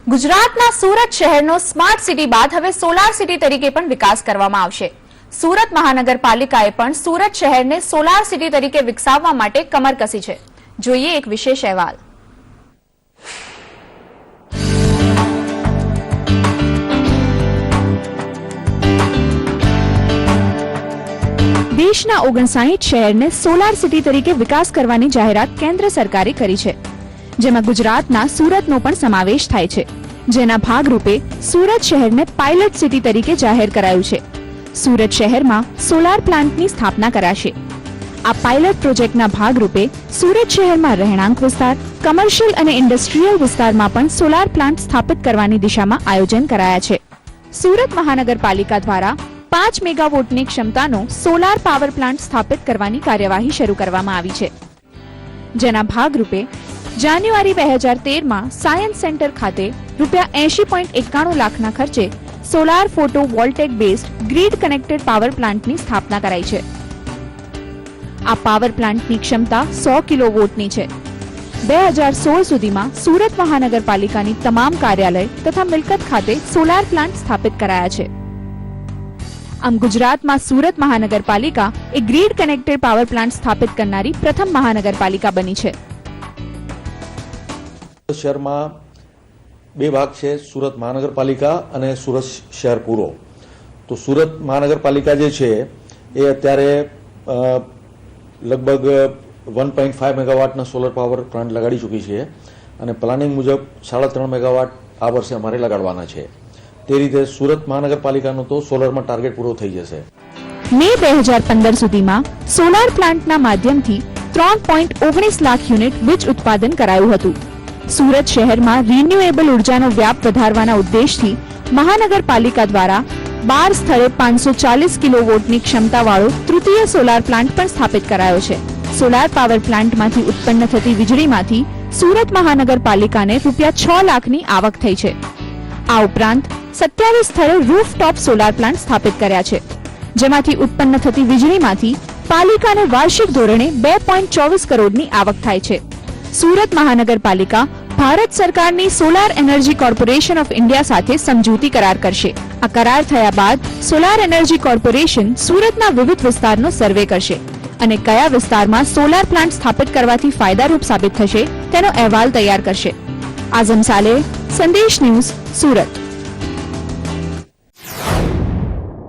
ગુજરાતના સુરત શહેરનો smart city બાદ હવે સોલાર સિટી તરીકે પણ વિકાસ કરવામાં આવશે। સુરત મહાનગરપાલિકાએ પણ સુરત શહેરને સોલાર સિટી તરીકે વિકસાવવા માટે કમર કસી છે। જોઈએ એક વિશેષ અહેવાલ। દેશના 59 શહેરને સોલાર સિટી તરીકે વિકાસ કરવાની જાહેરાત કેન્દ્ર સરકારે કરી છે, જેમાં ગુજરાતના સુરતનો પણ સમાવેશ થાય છે, જેના ભાગરૂપે સુરત શહેરને પાયલટ સિટી તરીકે જાહેર કરાયું છે। સુરત શહેરમાં સોલાર પ્લાન્ટની સ્થાપના કરાશે। આ પાયલટ પ્રોજેક્ટના ભાગરૂપે સુરત શહેરમાં રહેણાંક વિસ્તાર, કમર્શિયલ અને ઇન્ડસ્ટ્રીયલ વિસ્તારમાં પણ સોલાર પ્લાન્ટ સ્થાપિત કરવાની દિશામાં આયોજન કરાયા છે। સુરત મહાનગરપાલિકા દ્વારા 5 મેગાવોટની ક્ષમતાનો સોલાર પાવર પ્લાન્ટ સ્થાપિત કરવાની કાર્યવાહી શરૂ કરવામાં આવી છે, જેના ભાગરૂપે જાન્યુઆરી 2013માં સાયન્સ સેન્ટર ખાતે ₹80.91 લાખના ખર્ચે solar photo voltaic based grid connected power પ્લાન્ટની સ્થાપના કરાઈ છે। આ પાવર પ્લાન્ટની ક્ષમતા 100 કિલોવોટની છે। 2016 સુધીમાં સુરત મહાનગરપાલિકાની તમામ કાર્યાલય તથા મિલકત ખાતે સોલાર પ્લાન્ટ સ્થાપિત કરાયા છે। આમ ગુજરાતમાં સુરત મહાનગરપાલિકા એ ગ્રીડ કનેક્ટેડ પાવર પ્લાન્ટ સ્થાપિત કરનારી પ્રથમ મહાનગરપાલિકા બની છે। શહેરમાં બે ભાગ છે, સુરત મહાનગરપાલિકા અને સુરત શહેર પૂરો। તો સુરત મહાનગરપાલિકા જે છે એ અત્યારે લગભગ 1.5 મેગાવાટના સોલર પાવર પ્લાન્ટ લગાડી ચૂકી છે અને પ્લાનિંગ મુજબ 3.5 મેગાવાટ આ વર્ષે અમારે લગાડવાના છે। તે રીતે સુરત મહાનગરપાલિકાનો તો સોલરમાં ટાર્ગેટ પૂરો થઈ જશે। મે 2015 સુધીમાં સોલાર પ્લાન્ટના માધ્યમથી 3.19 લાખ યુનિટ વીજ ઉત્પાદન કરાયું હતું। સુરત શહેરમાં રિન્યુએબલ ઉર્જાનો વ્યાપ વધારવાના ઉદ્દેશથી મહાનગરપાલિકા દ્વારા 12 સ્થળે 540 કિલોવોટની ક્ષમતાવાળો તૃતીય સોલાર પ્લાન્ટ પણ સ્થાપિત કરાયો છે। સોલાર પાવર પ્લાન્ટમાંથી ઉત્પન્ન થતી વીજળીમાંથી સુરત મહાનગરપાલિકાને ₹6 લાખની આવક થઈ છે। આ ઉપરાંત 27 સ્થળે રૂફટોપ સોલાર પ્લાન્ટ સ્થાપિત કર્યા છે, જેમાંથી ઉત્પન્ન થતી વીજળીમાંથી પાલિકાને વાર્ષિક ધોરણે 2.24 કરોડની આવક થાય છે। સુરત મહાનગરપાલિકા ભારત સરકારની solar energy corporation of India સાથે સમજૂતી કરાર કરશે। આ કરાર થયા બાદ સોલાર એનર્જી કોર્પોરેશન સુરતના વિવિધ વિસ્તારનો સર્વે કરશે અને કયા વિસ્તારમાં સોલાર પ્લાન્ટ સ્થાપિત કરવાથી ફાયદારૂપ સાબિત થશે તેનો અહેવાલ તૈયાર કરશે। આઝમ સાલેહ, સંદેશ ન્યૂઝ, સુરત।